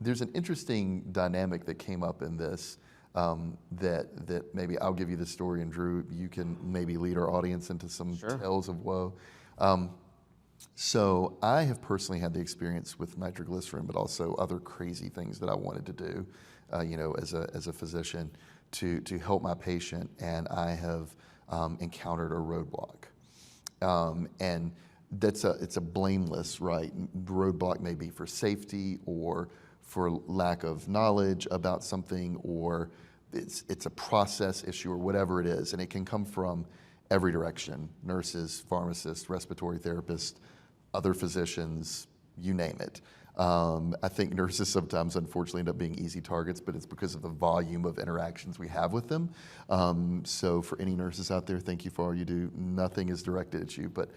There's an interesting dynamic that came up in this that maybe I'll give you the story, and Drew, you can maybe lead our audience into some tales of woe. So I have personally had the experience with nitroglycerin, but also other crazy things that I wanted to do, as a physician to help my patient, and I have encountered a roadblock, and it's a blameless, right? Roadblock may be for safety or for lack of knowledge about something, or it's a process issue or whatever it is, and it can come from every direction: nurses, pharmacists, respiratory therapists, other physicians, you name it. I think nurses sometimes, unfortunately, end up being easy targets, but it's because of the volume of interactions we have with them. So for any nurses out there, thank you for all you do. Nothing is directed at you, but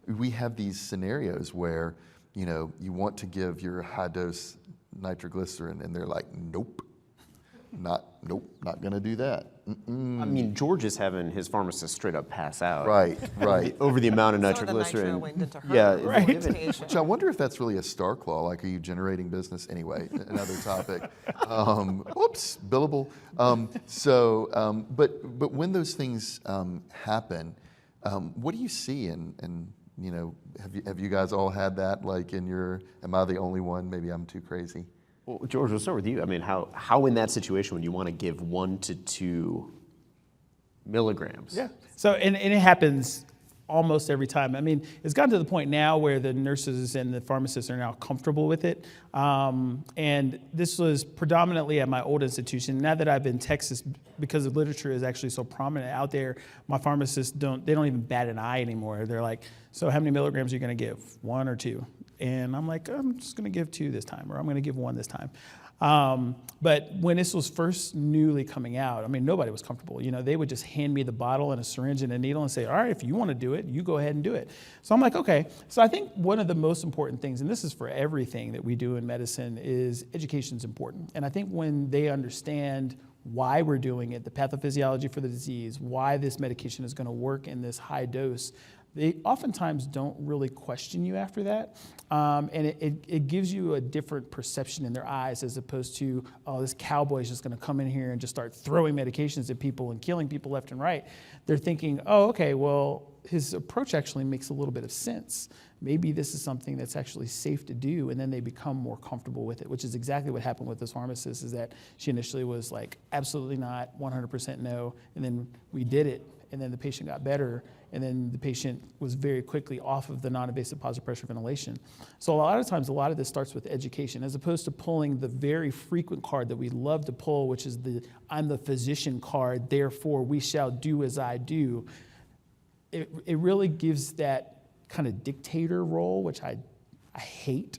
we have these scenarios where, you want to give your high-dose nitroglycerin, and they're like, nope, not gonna do that. Mm-mm. I mean, George is having his pharmacist straight up pass out. Right. Over the amount of Some nitroglycerin. of the nitro went into her. Yeah, Right. Which I wonder if that's really a star claw. Like, are you generating business? Anyway, another topic. Oops, billable. But when those things happen, what do you see? And have you guys all had that? Like, am I the only one? Maybe I'm too crazy. Well, George, we'll start with you. I mean, how in that situation would you want to give 1 to 2 milligrams? Yeah. So, and it happens almost every time. I mean, it's gotten to the point now where the nurses and the pharmacists are now comfortable with it. And this was predominantly at my old institution. Now that I've been in Texas, because the literature is actually so prominent out there, my pharmacists don't even bat an eye anymore. They're like, so how many milligrams are you going to give? 1 or 2? And I'm like, I'm just going to give 2 this time, or I'm going to give 1 this time. But when this was first newly coming out, I mean, nobody was comfortable. They would just hand me the bottle and a syringe and a needle and say, all right, if you want to do it, you go ahead and do it. So I'm like, okay. So I think one of the most important things, and this is for everything that we do in medicine, is education is important. And I think when they understand why we're doing it, the pathophysiology for the disease, why this medication is going to work in this high dose, they oftentimes don't really question you after that. And it gives you a different perception in their eyes, as opposed to, oh, this cowboy is just going to come in here and just start throwing medications at people and killing people left and right. They're thinking, oh, okay, well, his approach actually makes a little bit of sense. Maybe this is something that's actually safe to do, and then they become more comfortable with it, which is exactly what happened with this pharmacist, is that she initially was like, absolutely not, 100% no, and then we did it, and then the patient got better, and then the patient was very quickly off of the non-invasive positive pressure ventilation. So a lot of times, a lot of this starts with education, as opposed to pulling the very frequent card that we love to pull, which is the I'm the physician card, therefore we shall do as I do. It really gives that kind of dictator role, which I hate,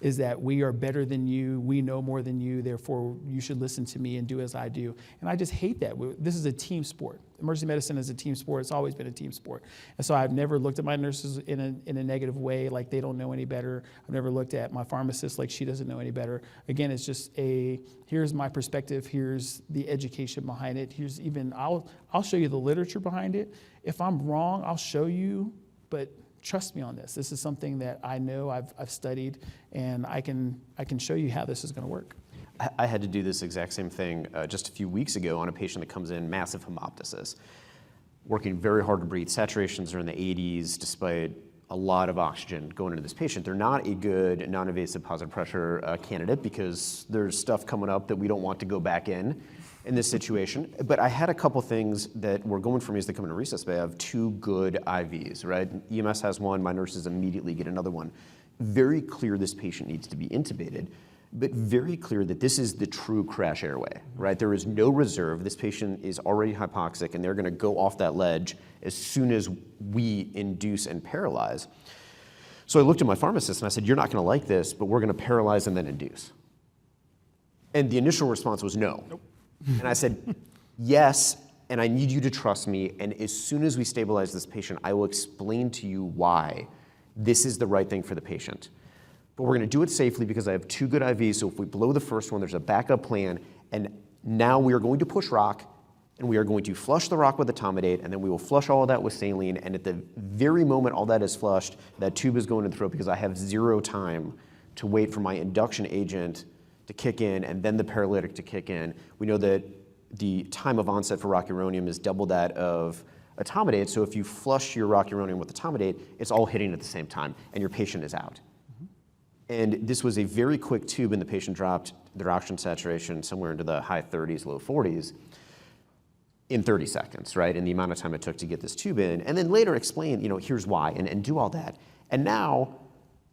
is that we are better than you, we know more than you, therefore you should listen to me and do as I do. And I just hate that. This is a team sport. Emergency medicine is a team sport. It's always been a team sport. And so I've never looked at my nurses in a negative way, like they don't know any better. I've never looked at my pharmacist like she doesn't know any better. Again, it's just here's my perspective, here's the education behind it, I'll show you the literature behind it. If I'm wrong, I'll show you, but trust me on this. This is something that I know, I've studied, and I can show you how this is going to work. I had to do this exact same thing just a few weeks ago on a patient that comes in, massive hemoptysis, working very hard to breathe. Saturations are in the 80s despite a lot of oxygen going into this patient. They're not a good non-invasive positive pressure candidate, because there's stuff coming up that we don't want to go back in this situation. But I had a couple things that were going for me as they come into resusc bay. I have 2 good IVs, right? EMS has one, my nurses immediately get another one. Very clear this patient needs to be intubated, but very clear that this is the true crash airway, right? There is no reserve. This patient is already hypoxic, and they're gonna go off that ledge as soon as we induce and paralyze. So I looked at my pharmacist and I said, you're not gonna like this, but we're gonna paralyze and then induce. And the initial response was no. Nope. And I said, yes, and I need you to trust me, and as soon as we stabilize this patient, I will explain to you why this is the right thing for the patient. But we're gonna do it safely because I have 2 good IVs, so if we blow the first one, there's a backup plan, and now we are going to push rock, and we are going to flush the rock with etomidate, and then we will flush all of that with saline, and at the very moment all that is flushed, that tube is going to the throat because I have 0 time to wait for my induction agent to kick in and then the paralytic to kick in. We know that the time of onset for rocuronium is double that of etomidate, so if you flush your rocuronium with etomidate, it's all hitting at the same time, and your patient is out. And this was a very quick tube, and the patient dropped their oxygen saturation somewhere into the high 30s, low 40s in 30 seconds, right? And the amount of time it took to get this tube in, and then later explain, here's why, and do all that. And now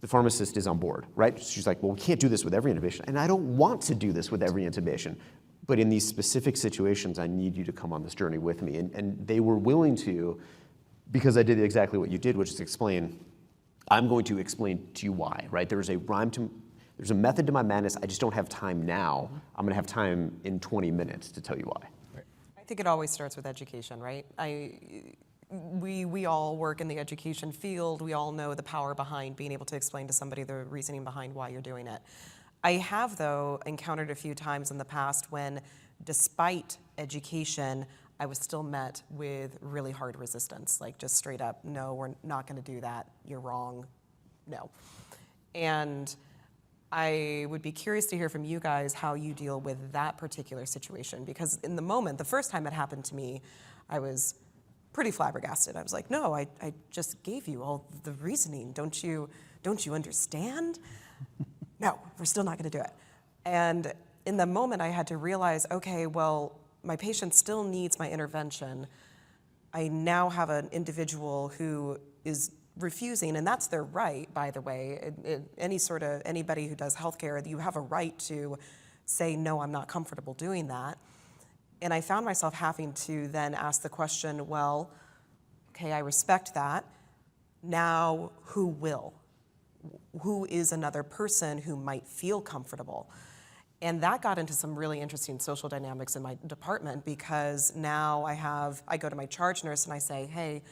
the pharmacist is on board, right? She's like, well, we can't do this with every intubation, and I don't want to do this with every intubation. But in these specific situations, I need you to come on this journey with me. And they were willing to, because I did exactly what you did, which is explain, I'm going to explain to you why, right? There's a method to my madness. I just don't have time now. I'm gonna have time in 20 minutes to tell you why. I think it always starts with education, right? We all work in the education field. We all know the power behind being able to explain to somebody the reasoning behind why you're doing it. I have, though, encountered a few times in the past when, despite education, I was still met with really hard resistance, like just straight up, no, we're not going to do that, you're wrong, no. And I would be curious to hear from you guys how you deal with that particular situation, because in the moment, the first time it happened to me, I was pretty flabbergasted. I was like, no, I just gave you all the reasoning. Don't you understand? No, we're still not going to do it. And in the moment, I had to realize, okay, well, my patient still needs my intervention. I now have an individual who is refusing, and that's their right, by the way. Anybody who does healthcare, you have a right to say, no, I'm not comfortable doing that. And I found myself having to then ask the question, well, okay, I respect that. Now, who will? Who is another person who might feel comfortable? And that got into some really interesting social dynamics in my department, because now I go to my charge nurse and I say, hey,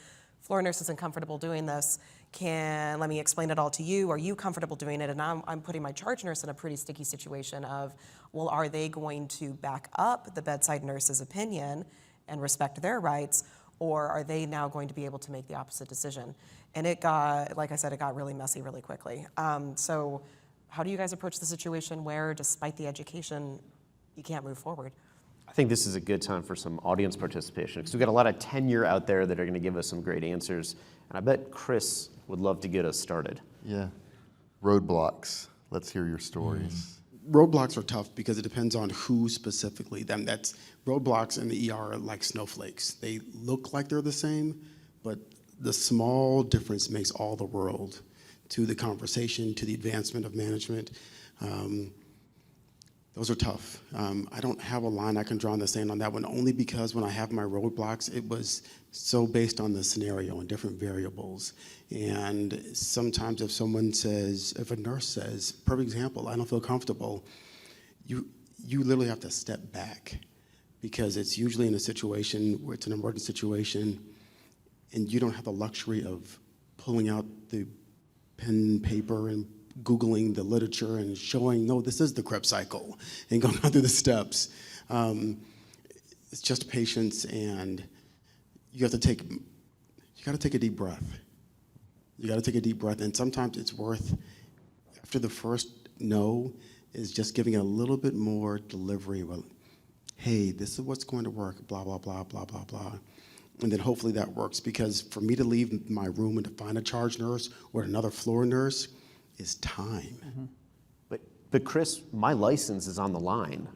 floor nurse isn't comfortable doing this. Let me explain it all to you. Are you comfortable doing it? And I'm putting my charge nurse in a pretty sticky situation of, well, are they going to back up the bedside nurse's opinion and respect their rights, or are they now going to be able to make the opposite decision? And it got, like I said, it got really messy really quickly. So how do you guys approach the situation where, despite the education, you can't move forward? I think this is a good time for some audience participation, because we've got a lot of tenure out there that are going to give us some great answers. And I bet Chris would love to get us started. Yeah. Roadblocks. Let's hear your stories. Roadblocks are tough because it depends on who specifically. That's roadblocks in the ER are like snowflakes. They look like they're the same, but the small difference makes all the world to the conversation, to the advancement of management. Those are tough. I don't have a line I can draw in the sand on that one, only because when I have my roadblocks, it was so based on the scenario and different variables. And sometimes if a nurse says, perfect example, I don't feel comfortable, you literally have to step back, because it's usually in a situation where it's an emergency situation and you don't have the luxury of pulling out the pen and paper and Googling the literature and showing, no, this is the Krebs cycle, and going through the steps. It's just patience, and you got to take a deep breath. You got to take a deep breath, and sometimes it's worth, after the first no, is just giving a little bit more delivery. Well, hey, this is what's going to work, blah, blah, blah, blah, blah, blah. And then hopefully that works, because for me to leave my room and to find a charge nurse or another floor nurse is time. Mm-hmm. But Chris, my license is on the line.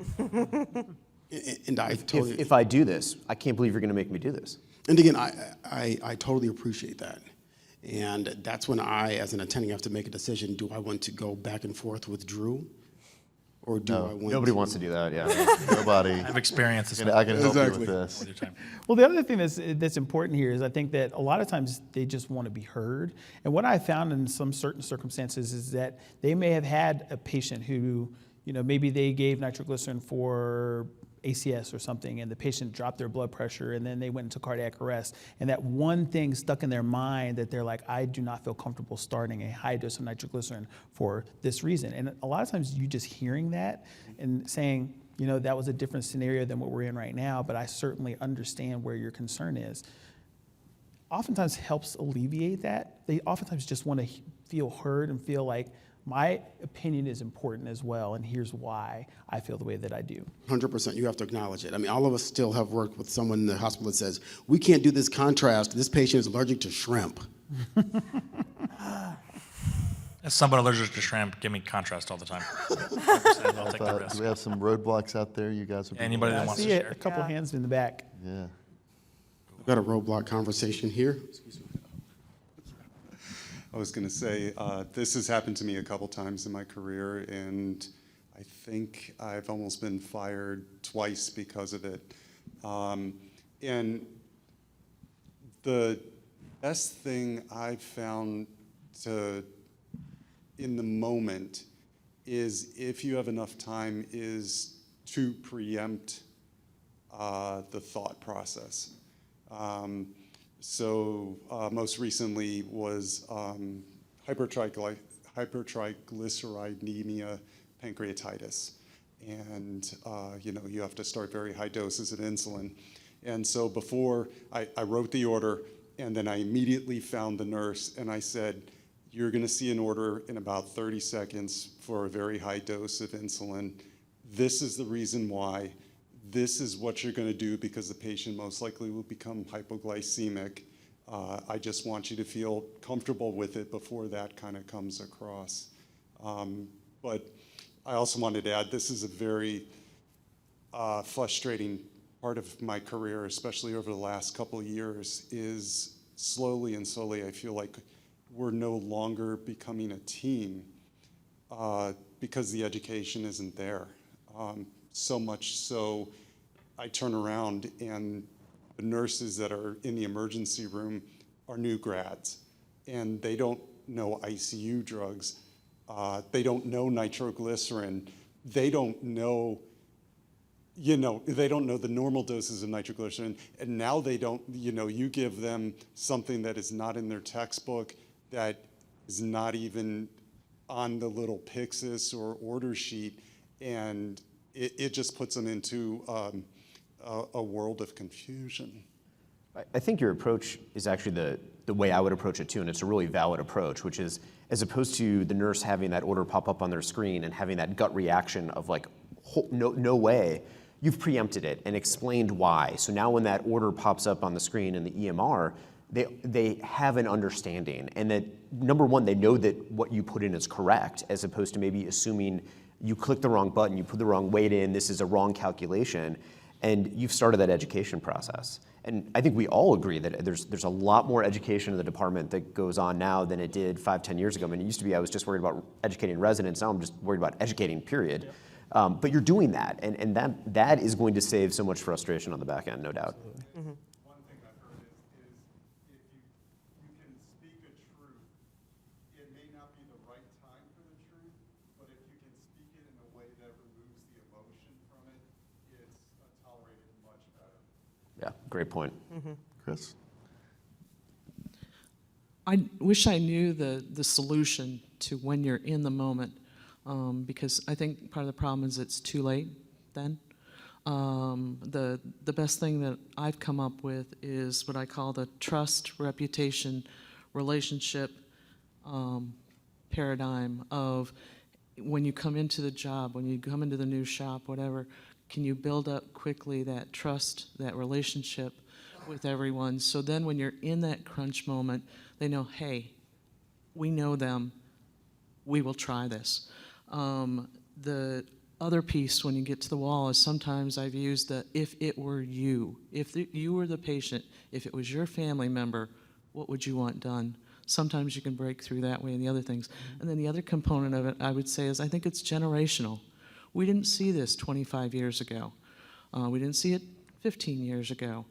And I totally, if I do this, I can't believe you're going to make me do this. and again, I totally appreciate that. And that's when I, as an attending, have to make a decision. Do I want to go back and forth with Drew? Or do I want Nobody wants to do that, yeah. Nobody. I've experienced this. I can help you Exactly. with this. all the time. Well, the other thing that's important here is I think that a lot of times they just want to be heard. And what I found in some certain circumstances is that they may have had a patient who, maybe they gave nitroglycerin for ACS or something, and the patient dropped their blood pressure, and then they went into cardiac arrest. And that one thing stuck in their mind that they're like, I do not feel comfortable starting a high dose of nitroglycerin for this reason. And a lot of times you just hearing that and saying, that was a different scenario than what we're in right now, but I certainly understand where your concern is, oftentimes helps alleviate that. They oftentimes just want to feel heard and feel like my opinion is important as well, and here's why I feel the way that I do. 100%, you have to acknowledge it. I mean, all of us still have worked with someone in the hospital that says, we can't do this contrast, this patient is allergic to shrimp. As someone allergic to shrimp, give me contrast all the time. 100%, I'll take the Do risk. we have some roadblocks out there you guys would be Anybody that I wants to see it, share. a couple hands in the back. Yeah. We've got a roadblock conversation here. I was going to say, this has happened to me a couple times in my career, and I think I've almost been fired twice because of it. And the best thing I've found in the moment is, if you have enough time, is to preempt the thought process. Most recently was hypertriglyceridemia pancreatitis. And, you have to start very high doses of insulin. And so before, I wrote the order, and then I immediately found the nurse, and I said, you're going to see an order in about 30 seconds for a very high dose of insulin. This is the reason why. This is what you're going to do, because the patient most likely will become hypoglycemic. I just want you to feel comfortable with it before that kind of comes across. But I also wanted to add, this is a very frustrating part of my career, especially over the last couple of years, is slowly and slowly I feel like we're no longer becoming a team because the education isn't there. So much so, I turn around and the nurses that are in the emergency room are new grads, and they don't know ICU drugs. They don't know nitroglycerin. They don't know, they don't know the normal doses of nitroglycerin, and now they don't, you give them something that is not in their textbook, that is not even on the little Pyxis or order sheet, and it just puts them into a world of confusion. I think your approach is actually the way I would approach it too, and it's a really valid approach, which is, as opposed to the nurse having that order pop up on their screen and having that gut reaction of like, no way, you've preempted it and explained why. So now when that order pops up on the screen in the EMR, they have an understanding, and that, number one, they know that what you put in is correct, as opposed to maybe assuming you clicked the wrong button, you put the wrong weight in, this is a wrong calculation, and you've started that education process. And I think we all agree that there's a lot more education in the department that goes on now than it did 5-10 years ago. I mean, it used to be I was just worried about educating residents, now I'm just worried about educating, period. But you're doing that, and that is going to save so much frustration on the back end, no doubt. One thing I've heard is if you can speak a truth, it may not be the right time for the truth, but if you can speak it in a way that removes the emotion from it, it's tolerated much better. Yeah, great point. Chris? I wish I knew the solution to when you're in the moment, because I think part of the problem is it's too late then. The best thing that I've come up with is what I call the trust, reputation, relationship paradigm of when you come into the job, when you come into the new shop, whatever, can you build up quickly that trust, that relationship with everyone? So then when you're in that crunch moment, they know, hey, we know them, we will try this. The other piece when you get to the wall is sometimes I've used the if it were you, you were the patient, if it was your family member, what would you want done? Sometimes you can break through that way and the other things. And then the other component of it, I would say, is I think it's generational. We didn't see this 25 years ago. We didn't see it 15 years ago.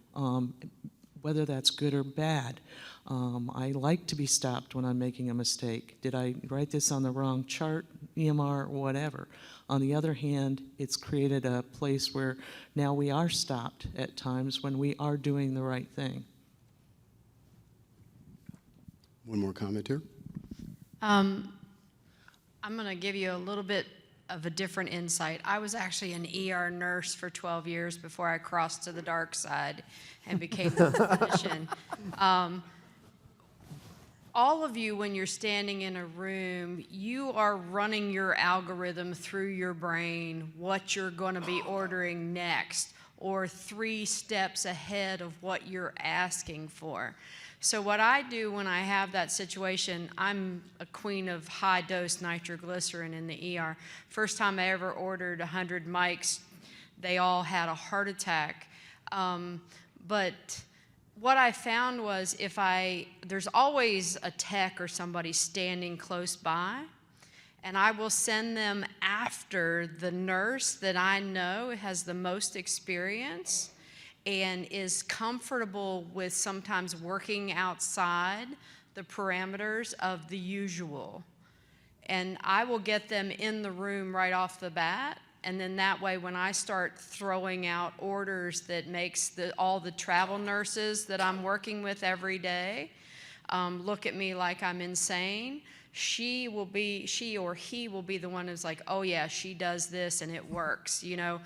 Whether that's good or bad. I like to be stopped when I'm making a mistake. Did I write this on the wrong chart, EMR, whatever? On the other hand, it's created a place where now we are stopped at times when we are doing the right thing. One more comment here. I'm going to give you a little bit of a different insight. I was actually an ER nurse for 12 years before I crossed to the dark side and became a physician. all of you, when you're standing in a room, you are running your algorithm through your brain, what you're going to be ordering next, or 3 steps ahead of what you're asking for. So what I do when I have that situation, I'm a queen of high-dose nitroglycerin in the ER. First time I ever ordered 100 mics, they all had a heart attack. But what I found was there's always a tech or somebody standing close by, and I will send them after the nurse that I know has the most experience and is comfortable with sometimes working outside the parameters of the usual. And I will get them in the room right off the bat. And then that way, when I start throwing out orders that makes all the travel nurses that I'm working with every day look at me like I'm insane, she or he will be the one who's like, oh yeah, she does this and it works. You know,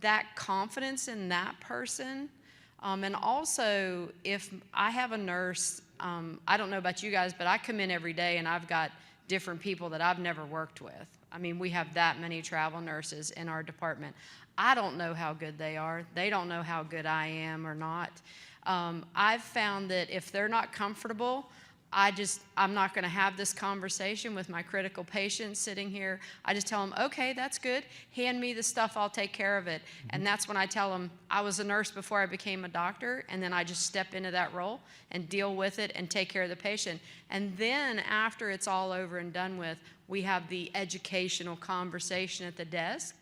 that confidence in that person. And also, if I have a nurse, I don't know about you guys, but I come in every day and I've got different people that I've never worked with. I mean, we have that many travel nurses in our department. I don't know how good they are. They don't know how good I am or not. I've found that if they're not comfortable, I'm not going to have this conversation with my critical patients sitting here. I just tell them, okay, that's good. Hand me the stuff, I'll take care of it. And that's when I tell them, I was a nurse before I became a doctor, and then I just step into that role and deal with it and take care of the patient. And then after it's all over and done with, we have the educational conversation at the desk.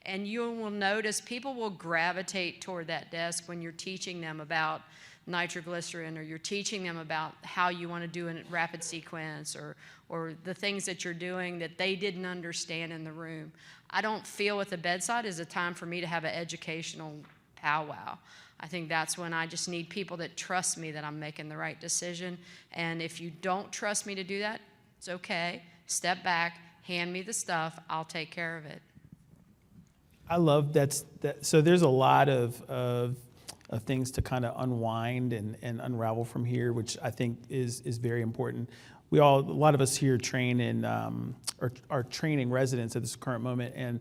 And you will notice people will gravitate toward that desk when you're teaching them about nitroglycerin, or you're teaching them about how you want to do a rapid sequence, or the things that you're doing that they didn't understand in the room. I don't feel at the bedside is a time for me to have an educational powwow. I think that's when I just need people that trust me that I'm making the right decision. And if you don't trust me to do that, it's okay. Step back, hand me the stuff, I'll take care of it. I love that. So there's a lot of things to kind of unwind and unravel from here, which I think is very important. A lot of us here train in, are training residents at this current moment, and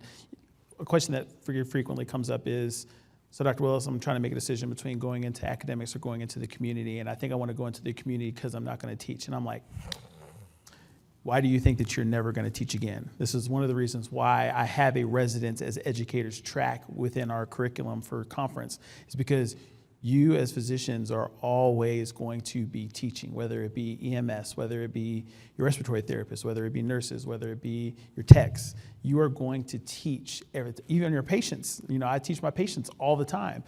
a question that frequently comes up is, so Dr. Willis, I'm trying to make a decision between going into academics or going into the community, and I think I want to go into the community because I'm not going to teach. And I'm like, why do you think that you're never going to teach again? This is one of the reasons why I have a residents as educators track within our curriculum for conference, is because you as physicians are always going to be teaching, whether it be EMS, whether it be your respiratory therapist, whether it be nurses, whether it be your techs. You are going to teach everything, even your patients. You know, I teach my patients all the time.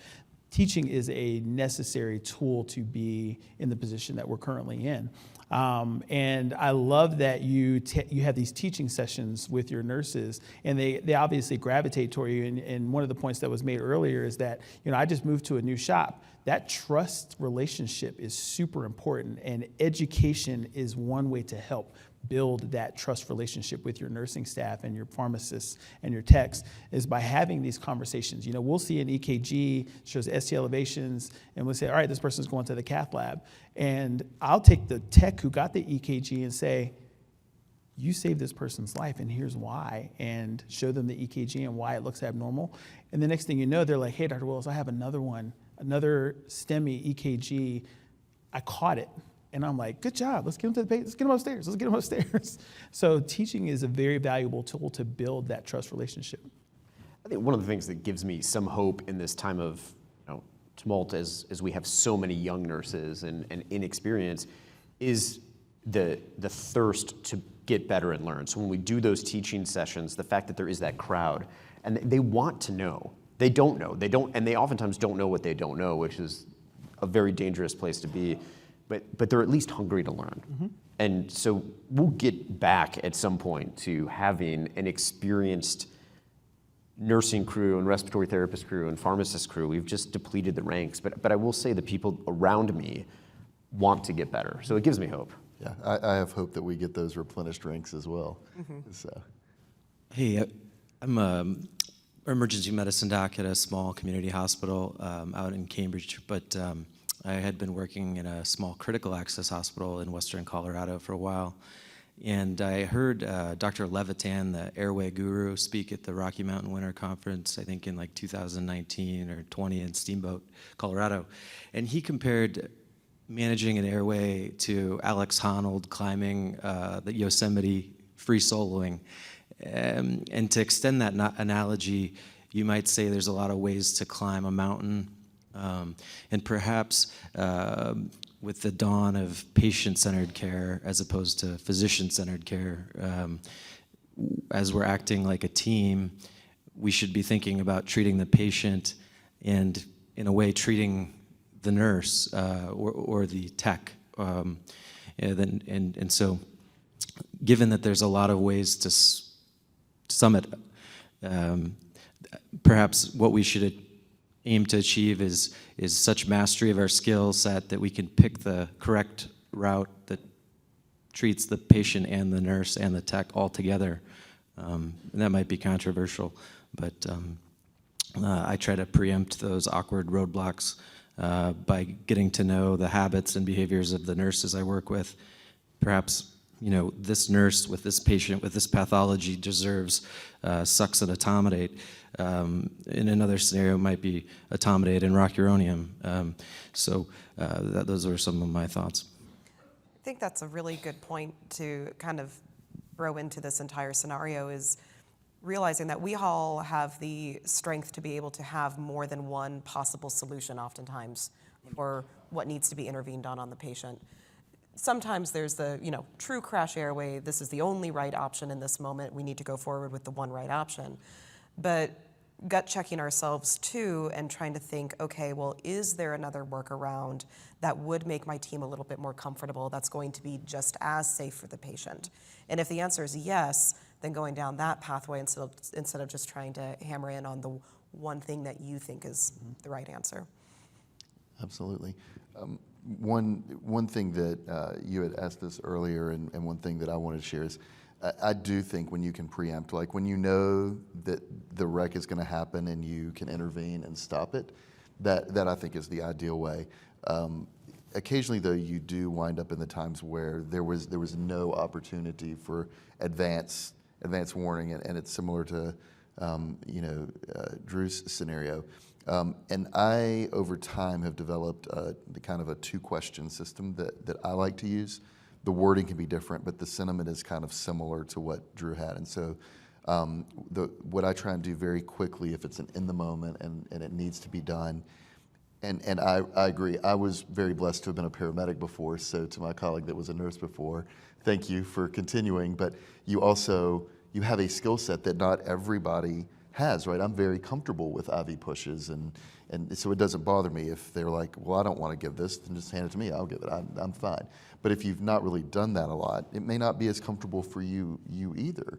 Teaching is a necessary tool to be in the position that we're currently in. And I love that you have these teaching sessions with your nurses, and they obviously gravitate toward you. And one of the points that was made earlier is that, you know, I just moved to a new shop. That trust relationship is super important, and education is one way to help build that trust relationship with your nursing staff and your pharmacists and your techs, is by having these conversations. You know, we'll see an EKG, shows ST elevations, and we'll say, all right, this person's going to the cath lab. And I'll take the tech who got the EKG and say, you saved this person's life, and here's why, and show them the EKG and why it looks abnormal. And the next thing you know, they're like, hey, Dr. Willis, I have another one, another STEMI EKG. I caught it. And I'm like, good job, let's get him to the patient, let's get him upstairs. So teaching is a very valuable tool to build that trust relationship. I think one of the things that gives me some hope in this time of tumult, as we have so many young nurses and inexperience, is the thirst to get better and learn. So when we do those teaching sessions, the fact that there is that crowd, and they want to know. They don't know. And they oftentimes don't know what they don't know, which is a very dangerous place to be. But they're at least hungry to learn. Mm-hmm. And so we'll get back at some point to having an experienced nursing crew and respiratory therapist crew and pharmacist crew. We've just depleted the ranks. But I will say the people around me want to get better. So it gives me hope. Yeah, I have hope that we get those replenished ranks as well. Mm-hmm. So. Hey, I'm an emergency medicine doc at a small community hospital out in Cambridge, but I had been working in a small critical access hospital in western Colorado for a while, and I heard Dr. Levitan, the airway guru, speak at the Rocky Mountain Winter Conference, I think in like 2019 or 20 in Steamboat, Colorado. And he compared managing an airway to Alex Honnold climbing the Yosemite free soloing. And to extend that analogy, you might say there's a lot of ways to climb a mountain. And perhaps with the dawn of patient-centered care as opposed to physician-centered care, as we're acting like a team, we should be thinking about treating the patient and, in a way, treating the nurse or the tech. And so, given that there's a lot of ways to summit, perhaps what we should aim to achieve is such mastery of our skill set that we can pick the correct route that treats the patient and the nurse and the tech all together. And that might be controversial, but I try to preempt those awkward roadblocks by getting to know the habits and behaviors of the nurses I work with. Perhaps, this nurse with this patient with this pathology deserves succinylmalate. In another scenario, it might be etomidate and rocuronium. Those are some of my thoughts. I think that's a really good point to kind of throw into this entire scenario, is realizing that we all have the strength to be able to have more than one possible solution oftentimes for what needs to be intervened on the patient. Sometimes there's the, true crash airway. This is the only right option in this moment. We need to go forward with the one right option. But gut checking ourselves too and trying to think, okay, well, is there another workaround that would make my team a little bit more comfortable, that's going to be just as safe for the patient? And if the answer is yes, then going down that pathway instead of just trying to hammer in on the one thing that you think is the right answer. Absolutely. One thing that you had asked this earlier, and one thing that I wanted to share is, I do think when you can preempt, like when you know that the wreck is going to happen and you can intervene and stop it, that I think is the ideal way. Occasionally, though, you do wind up in the times where there was no opportunity for advance warning, and it's similar to Drew's scenario. And I, over time, have developed kind of a two-question system that I like to use. The wording can be different, but the sentiment is kind of similar to what Drew had. And so what I try and do very quickly, if it's in the moment and it needs to be done, and I agree, I was very blessed to have been a paramedic before, so to my colleague that was a nurse before, thank you for continuing, but you have a skill set that not everybody has, right? I'm very comfortable with IV pushes, and so it doesn't bother me if they're like, well, I don't want to give this, then just hand it to me, I'll give it, I'm fine. But if you've not really done that a lot, it may not be as comfortable for you either.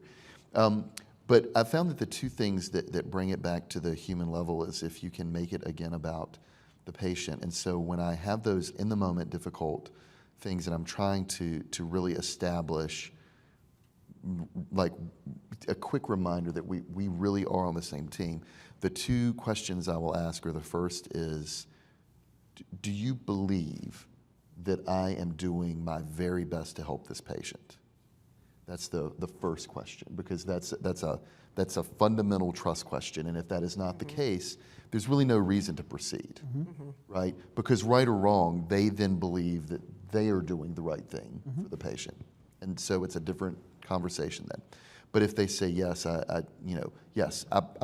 But I found that the two things that bring it back to the human level is if you can make it, again, about the patient. And so when I have those in-the-moment difficult things and I'm trying to really establish like a quick reminder that we really are on the same team, the two questions I will ask are, the first is, do you believe that I am doing my very best to help this patient? That's the first question, because that's a fundamental trust question, and if that is not the case, there's really no reason to proceed, right? Because right or wrong, they then believe that they are doing the right thing for the patient, and so it's a different conversation then. But if they say yes, I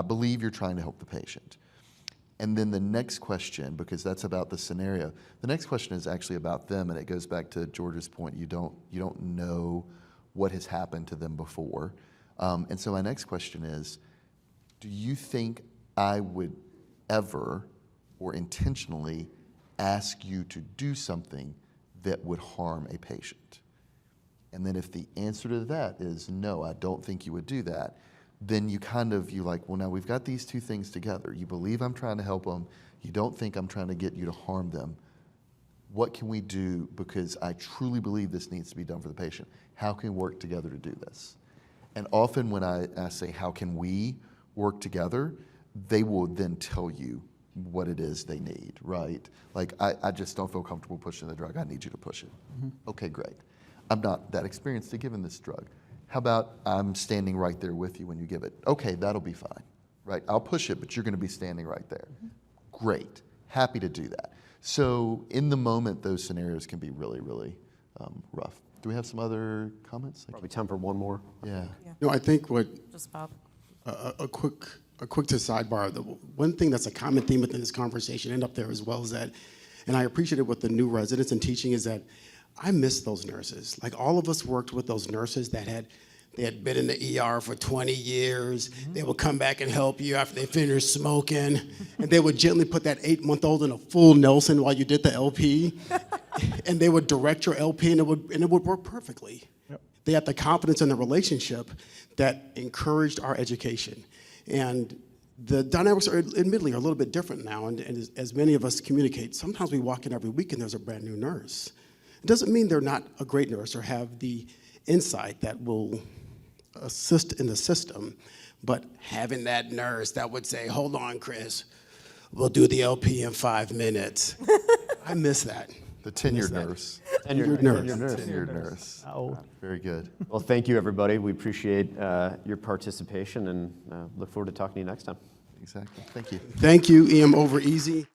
believe you're trying to help the patient. And then the next question, because that's about the scenario, the next question is actually about them, and it goes back to George's point. You don't know what has happened to them before. And so my next question is, do you think I would ever or intentionally ask you to do something that would harm a patient? And then if the answer to that is no, I don't think you would do that, then you're like, well, now we've got these two things together. You believe I'm trying to help them. You don't think I'm trying to get you to harm them. What can we do? Because I truly believe this needs to be done for the patient. How can we work together to do this? And often when I say, how can we work together, they will then tell you what it is they need, right? Like, I just don't feel comfortable pushing the drug. I need you to push it. Okay, great. I'm not that experienced at giving this drug. How about I'm standing right there with you when you give it? Okay, that'll be fine, right? I'll push it, but you're going to be standing right there. Great. Happy to do that. So in the moment, those scenarios can be really, really rough. Do we have some other comments? Probably time for one more. Yeah. No, I think what Just Bob. a quick to sidebar. The one thing that's a common theme within this conversation and up there as well is that, and I appreciate it with the new residents and teaching, is that I miss those nurses. Like, all of us worked with those nurses that had been in the ER for 20 years. They would come back and help you after they finished smoking, and they would gently put that 8-month-old in a full Nelson while you did the LP, and they would direct your LP, and it would work perfectly. Yep. They had the confidence in the relationship that encouraged our education. And the dynamics are admittedly a little bit different now, and as many of us communicate, sometimes we walk in every week and there's a brand new nurse. It doesn't mean they're not a great nurse or have the insight that will assist in the system, but having that nurse that would say, hold on, Chris, we'll do the LP in 5 minutes. I miss that. The tenured nurse. Tenured nurse. Tenured nurse. How old? Very good. Well, thank you, everybody. We appreciate your participation and look forward to talking to you next time. Exactly. Thank you. Thank you, EM Over Easy.